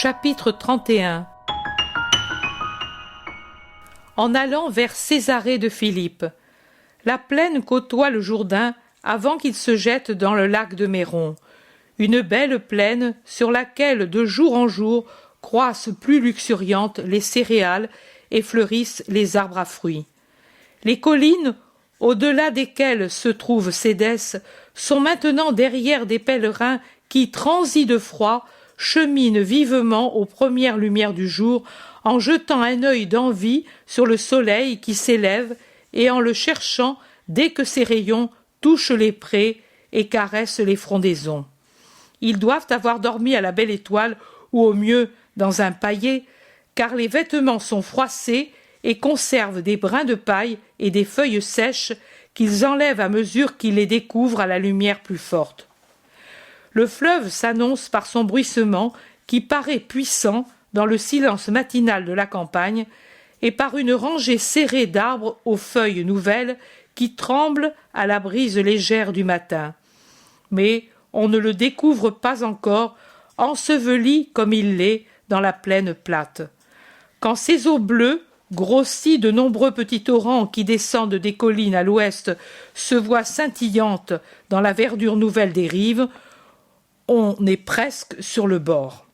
Chapitre 31. En allant vers Césarée de Philippe, la plaine côtoie le Jourdain avant qu'il se jette dans le lac de Méron, une belle plaine sur laquelle de jour en jour croissent plus luxuriantes les céréales et fleurissent les arbres à fruits. Les collines, au-delà desquelles se trouve Cédès, sont maintenant derrière des pèlerins qui, transis de froid, cheminent vivement aux premières lumières du jour en jetant un œil d'envie sur le soleil qui s'élève et en le cherchant dès que ses rayons touchent les prés et caressent les frondaisons. Ils doivent avoir dormi à la belle étoile ou au mieux dans un paillet, car les vêtements sont froissés et conservent des brins de paille et des feuilles sèches qu'ils enlèvent à mesure qu'ils les découvrent à la lumière plus forte. Le fleuve s'annonce par son bruissement qui paraît puissant dans le silence matinal de la campagne et par une rangée serrée d'arbres aux feuilles nouvelles qui tremblent à la brise légère du matin. Mais on ne le découvre pas encore, enseveli comme il l'est dans la plaine plate. Quand ces eaux bleues, grossies de nombreux petits torrents qui descendent des collines à l'ouest, se voient scintillantes dans la verdure nouvelle des rives, on est presque sur le bord.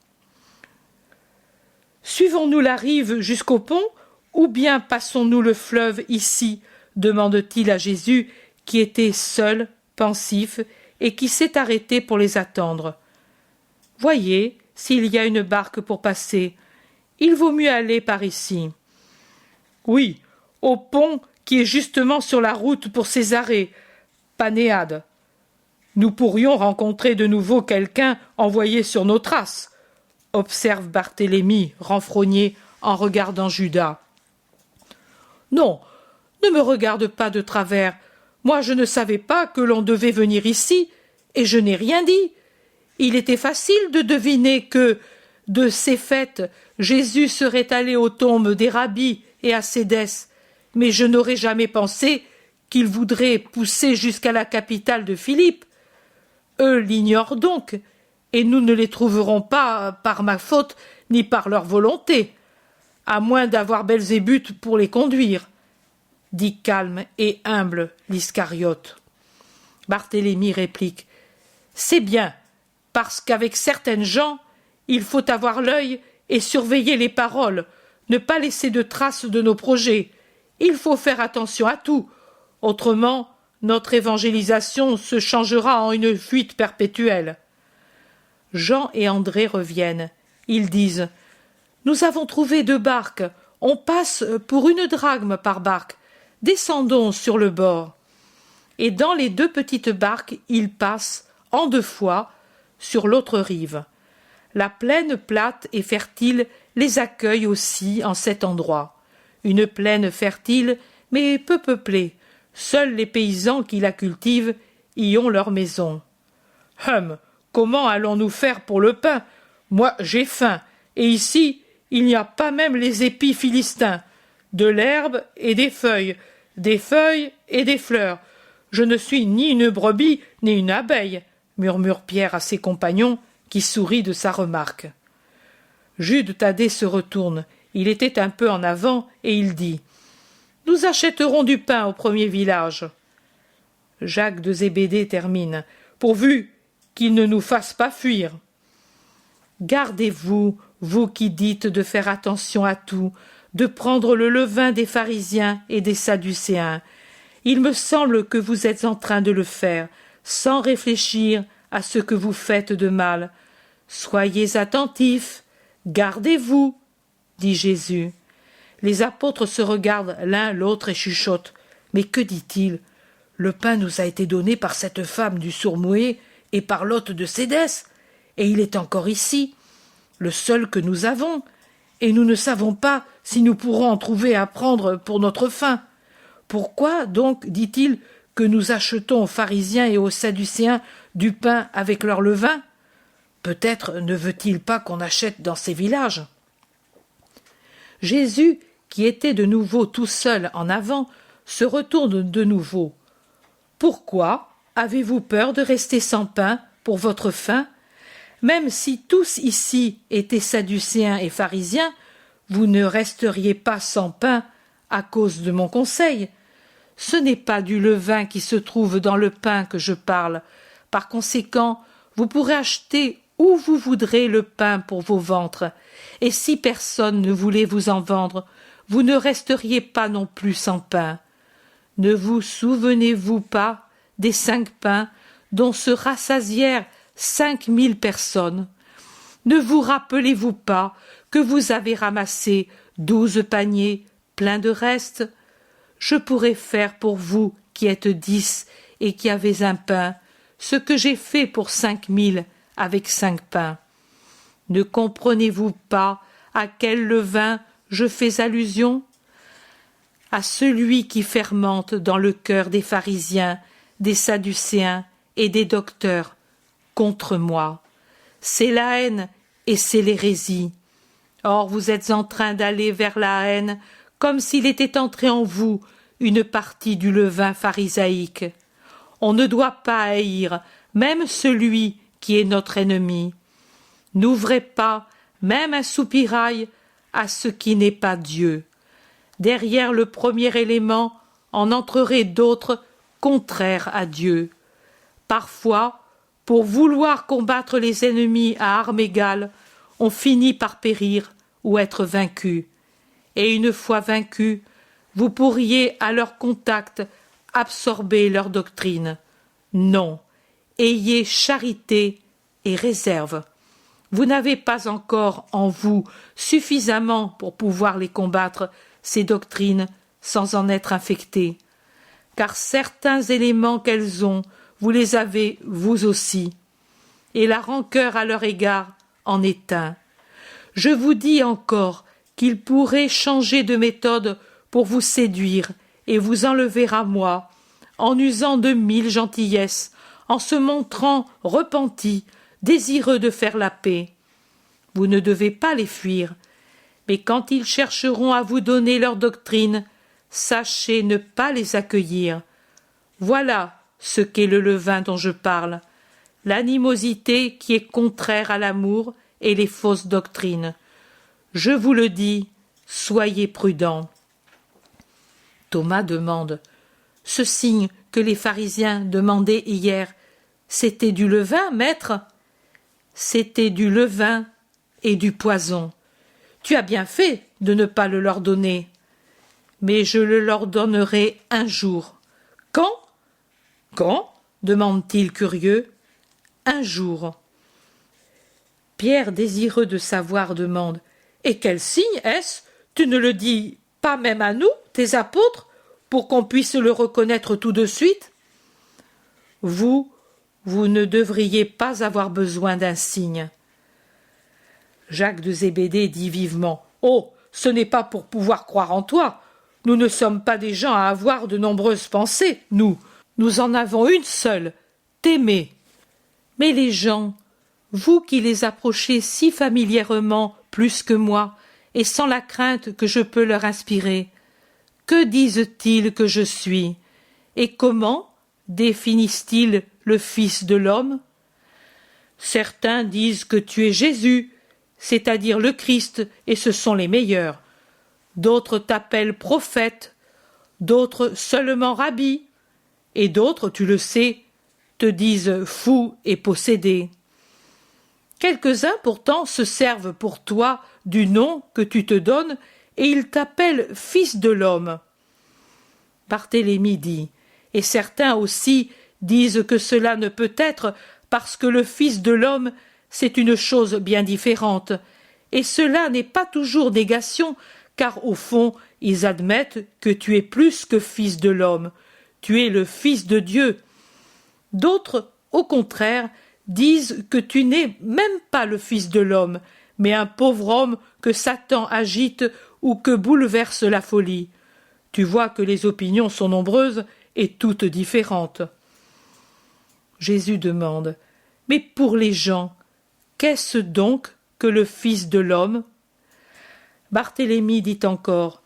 Suivons-nous la rive jusqu'au pont, ou bien passons-nous le fleuve ici, demande-t-il à Jésus, qui était seul, pensif, et qui s'est arrêté pour les attendre. Voyez s'il y a une barque pour passer. Il vaut mieux aller par ici. Oui, au pont qui est justement sur la route pour Césarée, Panéade. Nous pourrions rencontrer de nouveau quelqu'un envoyé sur nos traces, observe Barthélemy, renfrogné en regardant Judas. Non, ne me regarde pas de travers. Moi, je ne savais pas que l'on devait venir ici, et je n'ai rien dit. Il était facile de deviner que, de ces fêtes, Jésus serait allé aux tombes des rabbis et à Cédès, mais je n'aurais jamais pensé qu'il voudrait pousser jusqu'à la capitale de Philippe. Eux l'ignorent donc, et nous ne les trouverons pas par ma faute ni par leur volonté, à moins d'avoir Belzébuth pour les conduire, dit calme et humble l'Iscariote. Barthélemy réplique: c'est bien, parce qu'avec certaines gens, il faut avoir l'œil et surveiller les paroles, ne pas laisser de traces de nos projets. Il faut faire attention à tout, autrement notre évangélisation se changera en une fuite perpétuelle. Jean et André reviennent. Ils disent: nous avons trouvé 2 barques. On passe pour 1 drachme par barque. Descendons sur le bord. Et dans les 2 petites barques, ils passent, en 2 fois, sur l'autre rive. La plaine plate et fertile les accueille aussi en cet endroit. Une plaine fertile, mais peu peuplée. Seuls les paysans qui la cultivent y ont leur maison. Comment allons-nous faire pour le pain? Moi, j'ai faim, et ici, il n'y a pas même les épis philistins. De l'herbe et des feuilles et des fleurs. Je ne suis ni une brebis, ni une abeille, murmure Pierre à ses compagnons, qui sourient de sa remarque. Jude Thaddée se retourne. Il était un peu en avant, et il dit: nous achèterons du pain au premier village. Jacques de Zébédée termine: pourvu qu'il ne nous fasse pas fuir. Gardez-vous, vous qui dites de faire attention à tout, de prendre le levain des pharisiens et des sadducéens. Il me semble que vous êtes en train de le faire, sans réfléchir à ce que vous faites de mal. Soyez attentifs, gardez-vous, dit Jésus. Les apôtres se regardent l'un l'autre et chuchotent. Mais que dit-il? Le pain nous a été donné par cette femme du sourd-muet et par l'hôte de Cédès, et il est encore ici, le seul que nous avons, et nous ne savons pas si nous pourrons en trouver à prendre pour notre faim. Pourquoi, donc, dit-il, que nous achetons aux pharisiens et aux sadducéens du pain avec leur levain? Peut-être ne veut-il pas qu'on achète dans ces villages. Jésus, qui était de nouveau tout seul en avant, se retourne de nouveau. Pourquoi avez-vous peur de rester sans pain pour votre faim? Même si tous ici étaient sadducéens et pharisiens, vous ne resteriez pas sans pain à cause de mon conseil. Ce n'est pas du levain qui se trouve dans le pain que je parle. Par conséquent, vous pourrez acheter où vous voudrez le pain pour vos ventres. Et si personne ne voulait vous en vendre, vous ne resteriez pas non plus sans pain. Ne vous souvenez-vous pas des 5 pains dont se rassasièrent 5000 personnes? Ne vous rappelez-vous pas que vous avez ramassé 12 paniers pleins de restes? Je pourrais faire pour vous qui êtes 10 et qui avez un pain, ce que j'ai fait pour 5000 avec 5 pains. Ne comprenez-vous pas à quel levain je fais allusion? À celui qui fermente dans le cœur des pharisiens, des sadducéens et des docteurs contre moi. C'est la haine et c'est l'hérésie. Or vous êtes en train d'aller vers la haine comme s'il était entré en vous une partie du levain pharisaïque. On ne doit pas haïr même celui qui est notre ennemi. N'ouvrez pas même un soupirail à ce qui n'est pas Dieu. Derrière le premier élément en entreraient d'autres contraires à Dieu. Parfois, pour vouloir combattre les ennemis à armes égales, on finit par périr ou être vaincu. Et une fois vaincu, vous pourriez à leur contact absorber leur doctrine. Non, ayez charité et réserve. Vous n'avez pas encore en vous suffisamment pour pouvoir les combattre, ces doctrines, sans en être infectés. Car certains éléments qu'elles ont, vous les avez vous aussi. Et la rancœur à leur égard en est un. Je vous dis encore qu'ils pourraient changer de méthode pour vous séduire et vous enlever à moi, en usant de 1000 gentillesses, en se montrant repentis, désireux de faire la paix. Vous ne devez pas les fuir, mais quand ils chercheront à vous donner leur doctrine, sachez ne pas les accueillir. Voilà ce qu'est le levain dont je parle, l'animosité qui est contraire à l'amour et les fausses doctrines. Je vous le dis, soyez prudents. Thomas demande, ce signe que les pharisiens demandaient hier, c'était du levain, maître? C'était du levain et du poison. Tu as bien fait de ne pas le leur donner. Mais je le leur donnerai un jour. Quand? Quand? Demande-t-il curieux. Un jour. Pierre, désireux de savoir, demande. Et quel signe est-ce? Tu ne le dis pas même à nous, tes apôtres, pour qu'on puisse le reconnaître tout de suite? Vous ne devriez pas avoir besoin d'un signe. Jacques de Zébédée dit vivement. Oh, ce n'est pas pour pouvoir croire en toi. Nous ne sommes pas des gens à avoir de nombreuses pensées, nous. Nous en avons une seule, t'aimer. Mais les gens, vous qui les approchez si familièrement plus que moi, et sans la crainte que je peux leur inspirer, que disent-ils que je suis? Et comment définissent-ils le Fils de l'homme? Certains disent que tu es Jésus, c'est-à-dire le Christ, et ce sont les meilleurs. D'autres t'appellent prophète, d'autres seulement rabbi, et d'autres, tu le sais, te disent fou et possédé. Quelques-uns pourtant se servent pour toi du nom que tu te donnes, et ils t'appellent Fils de l'homme. Barthélemy dit, et certains aussi disent que cela ne peut être parce que le Fils de l'homme, c'est une chose bien différente, et cela n'est pas toujours négation, car au fond, ils admettent que tu es plus que Fils de l'homme, tu es le Fils de Dieu. D'autres, au contraire, disent que tu n'es même pas le Fils de l'homme, mais un pauvre homme que Satan agite ou que bouleverse la folie. Tu vois que les opinions sont nombreuses et toutes différentes. Jésus demande, mais pour les gens, qu'est-ce donc que le Fils de l'homme? Barthélemy dit encore,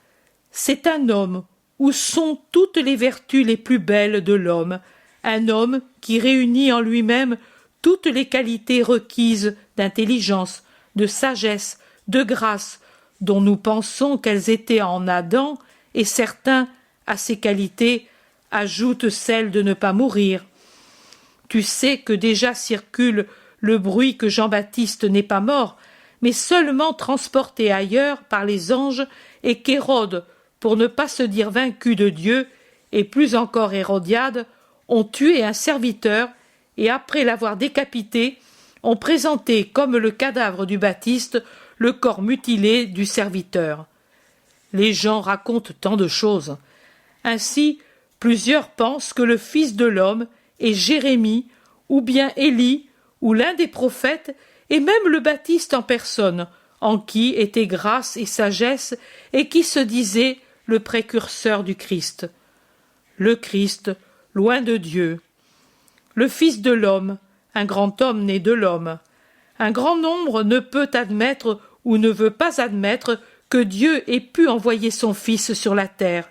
c'est un homme où sont toutes les vertus les plus belles de l'homme, un homme qui réunit en lui-même toutes les qualités requises d'intelligence, de sagesse, de grâce, dont nous pensons qu'elles étaient en Adam, et certains, à ces qualités, ajoutent celle de ne pas mourir. Tu sais que déjà circule le bruit que Jean-Baptiste n'est pas mort, mais seulement transporté ailleurs par les anges, et qu'Hérode, pour ne pas se dire vaincu de Dieu, et plus encore Hérodiade, ont tué un serviteur, et après l'avoir décapité, ont présenté comme le cadavre du Baptiste le corps mutilé du serviteur. Les gens racontent tant de choses. Ainsi, plusieurs pensent que le Fils de l'homme est Jérémie, ou bien Élie, ou l'un des prophètes, et même le Baptiste en personne, en qui était grâce et sagesse, et qui se disait le précurseur du Christ. Le Christ, loin de Dieu. Le Fils de l'homme, un grand homme né de l'homme. Un grand nombre ne peut admettre ou ne veut pas admettre que Dieu ait pu envoyer son Fils sur la terre.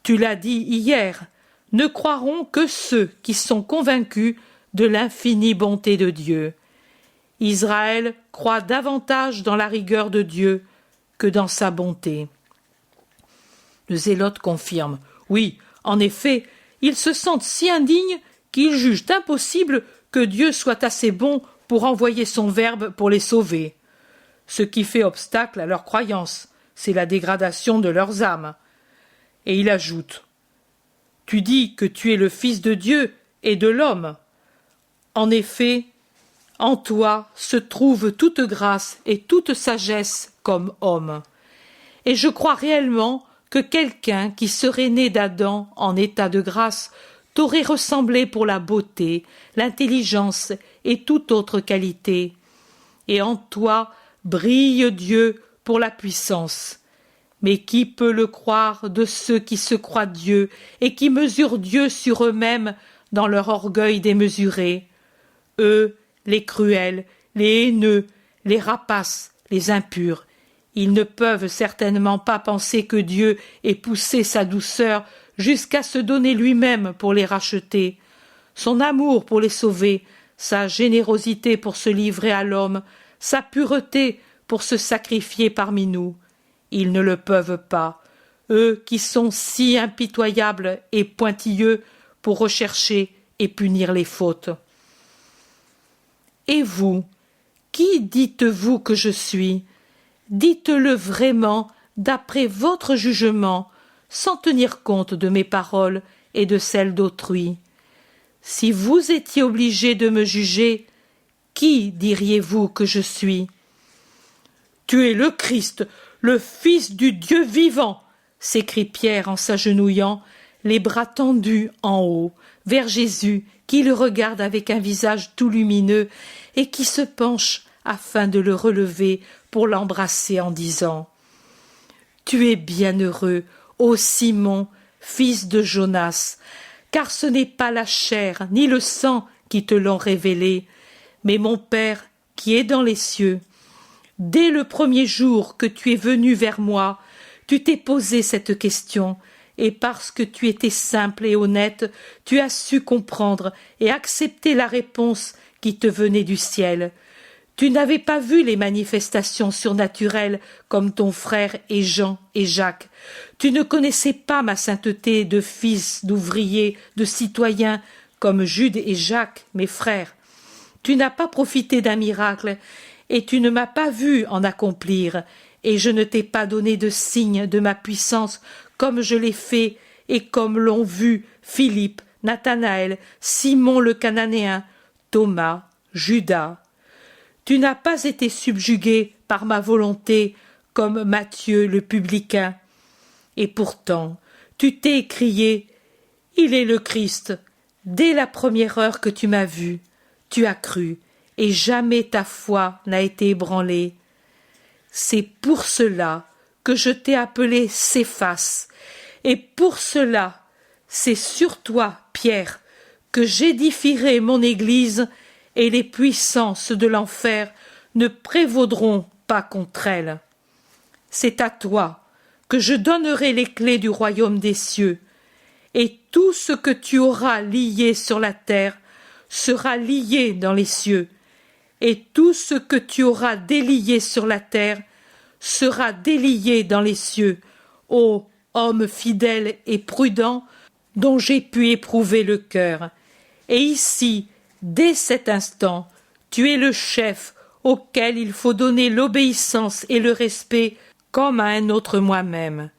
Tu l'as dit hier, ne croiront que ceux qui sont convaincus de l'infinie bonté de Dieu. Israël croit davantage dans la rigueur de Dieu que dans sa bonté. Le zélote confirme. Oui, en effet, ils se sentent si indignes qu'ils jugent impossible que Dieu soit assez bon pour envoyer son Verbe pour les sauver. Ce qui fait obstacle à leur croyance, c'est la dégradation de leurs âmes. Et il ajoute « Tu dis que tu es le Fils de Dieu et de l'homme. En effet, en toi se trouve toute grâce et toute sagesse comme homme. Et je crois réellement que quelqu'un qui serait né d'Adam en état de grâce t'aurait ressemblé pour la beauté, l'intelligence et toute autre qualité. Et en toi brille Dieu pour la puissance. Mais qui peut le croire de ceux qui se croient Dieu et qui mesurent Dieu sur eux-mêmes dans leur orgueil démesuré? Eux, les cruels, les haineux, les rapaces, les impurs, ils ne peuvent certainement pas penser que Dieu ait poussé sa douceur jusqu'à se donner lui-même pour les racheter. Son amour pour les sauver, sa générosité pour se livrer à l'homme, sa pureté pour se sacrifier parmi nous. Ils ne le peuvent pas, eux qui sont si impitoyables et pointilleux pour rechercher et punir les fautes. Et vous, qui dites-vous que je suis? Dites-le vraiment d'après votre jugement, sans tenir compte de mes paroles et de celles d'autrui. Si vous étiez obligé de me juger, qui diriez-vous que je suis? Tu es le Christ, le Fils du Dieu vivant, s'écrie Pierre en s'agenouillant, les bras tendus en haut, vers Jésus, qui le regarde avec un visage tout lumineux et qui se penche afin de le relever pour l'embrasser en disant « Tu es bienheureux, ô Simon, fils de Jonas, car ce n'est pas la chair ni le sang qui te l'ont révélé, mais mon Père qui est dans les cieux. Dès le premier jour que tu es venu vers moi, tu t'es posé cette question, et parce que tu étais simple et honnête, tu as su comprendre et accepter la réponse qui te venait du ciel. Tu n'avais pas vu les manifestations surnaturelles comme ton frère et Jean et Jacques. Tu ne connaissais pas ma sainteté de fils, d'ouvrier, de citoyen, comme Jude et Jacques, mes frères. Tu n'as pas profité d'un miracle, et tu ne m'as pas vu en accomplir, et je ne t'ai pas donné de signe de ma puissance comme je l'ai fait et comme l'ont vu Philippe, Nathanaël, Simon le Cananéen, Thomas, Judas. Tu n'as pas été subjugué par ma volonté comme Matthieu le publicain. Et pourtant, tu t'es écrié « Il est le Christ ». Dès la première heure que tu m'as vu, tu as cru, et jamais ta foi n'a été ébranlée. C'est pour cela que je t'ai appelé Céphas, et pour cela, c'est sur toi, Pierre, que j'édifierai mon Église, et les puissances de l'enfer ne prévaudront pas contre elle. C'est à toi que je donnerai les clés du royaume des cieux, et tout ce que tu auras lié sur la terre sera lié dans les cieux, et tout ce que tu auras délié sur la terre sera délié dans les cieux, ô homme fidèle et prudent, dont j'ai pu éprouver le cœur. Et ici, dès cet instant, tu es le chef auquel il faut donner l'obéissance et le respect comme à un autre moi-même.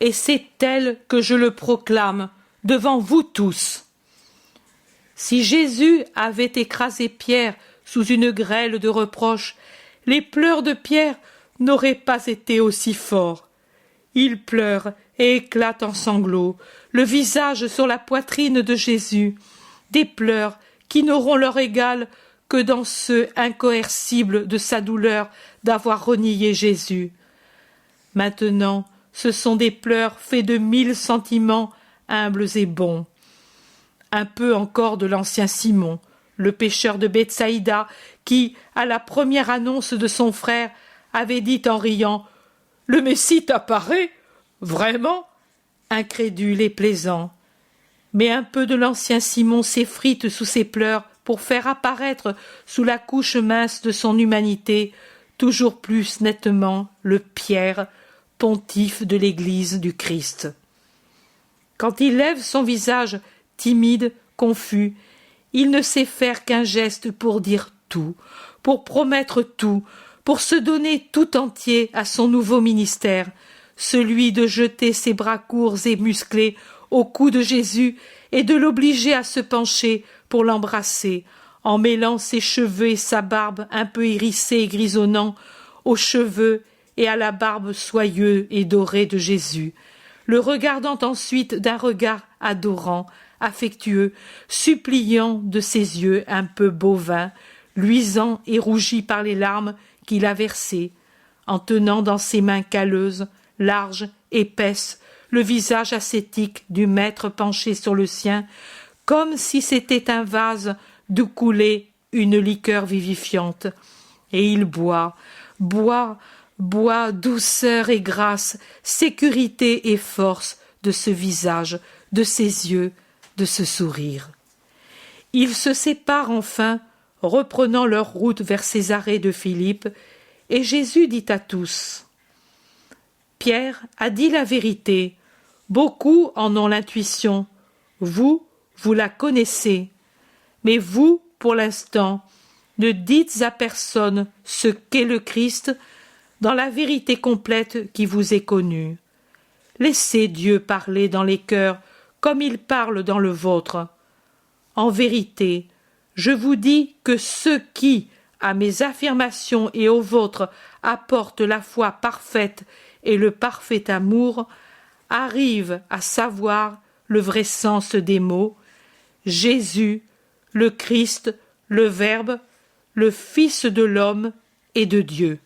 Et c'est tel que je le proclame devant vous tous. Si Jésus avait écrasé Pierre sous une grêle de reproches, les pleurs de Pierre n'auraient pas été aussi forts. Il pleure et éclate en sanglots, le visage sur la poitrine de Jésus, des pleurs qui n'auront leur égal que dans ceux incoercibles de sa douleur d'avoir renié Jésus. Maintenant, ce sont des pleurs faits de 1000 sentiments humbles et bons. Un peu encore de l'ancien Simon, le pêcheur de Bethsaïda, qui, à la première annonce de son frère, avait dit en riant « Le Messie t'apparaît ? Vraiment ?» incrédule et plaisant. Mais un peu de l'ancien Simon s'effrite sous ses pleurs pour faire apparaître sous la couche mince de son humanité toujours plus nettement le Pierre, pontife de l'Église du Christ. Quand il lève son visage timide, confus, il ne sait faire qu'un geste pour dire tout, pour promettre tout, pour se donner tout entier à son nouveau ministère, celui de jeter ses bras courts et musclés au cou de Jésus et de l'obliger à se pencher pour l'embrasser, en mêlant ses cheveux et sa barbe un peu hérissés et grisonnants aux cheveux et à la barbe soyeuse et dorée de Jésus, le regardant ensuite d'un regard adorant, affectueux, suppliant de ses yeux un peu bovins, luisants et rougis par les larmes qu'il a versées, en tenant dans ses mains calleuses, larges, épaisses, le visage ascétique du maître penché sur le sien, comme si c'était un vase d'où coulait une liqueur vivifiante. Et il boit, douceur et grâce, sécurité et force de ce visage, de ces yeux, de ce sourire. Ils se séparent enfin, reprenant leur route vers Césarée de Philippe, et Jésus dit à tous « Pierre a dit la vérité, beaucoup en ont l'intuition, vous la connaissez, mais vous, pour l'instant, ne dites à personne ce qu'est le Christ dans la vérité complète qui vous est connue. Laissez Dieu parler dans les cœurs comme il parle dans le vôtre. En vérité, je vous dis que ceux qui, à mes affirmations et aux vôtres, apportent la foi parfaite et le parfait amour, arrivent à savoir le vrai sens des mots « Jésus, le Christ, le Verbe, le Fils de l'homme et de Dieu ».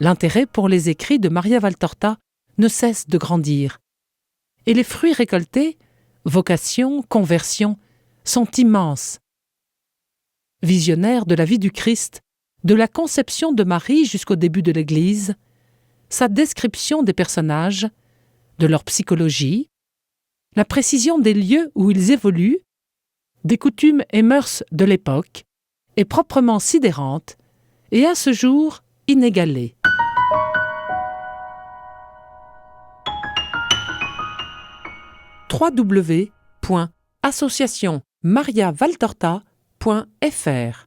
L'intérêt pour les écrits de Maria Valtorta ne cesse de grandir. Et les fruits récoltés, vocation, conversion, sont immenses. Visionnaire de la vie du Christ, de la conception de Marie jusqu'au début de l'Église, sa description des personnages, de leur psychologie, la précision des lieux où ils évoluent, des coutumes et mœurs de l'époque, est proprement sidérante et à ce jour inégalée. www.associationmariavaltorta.fr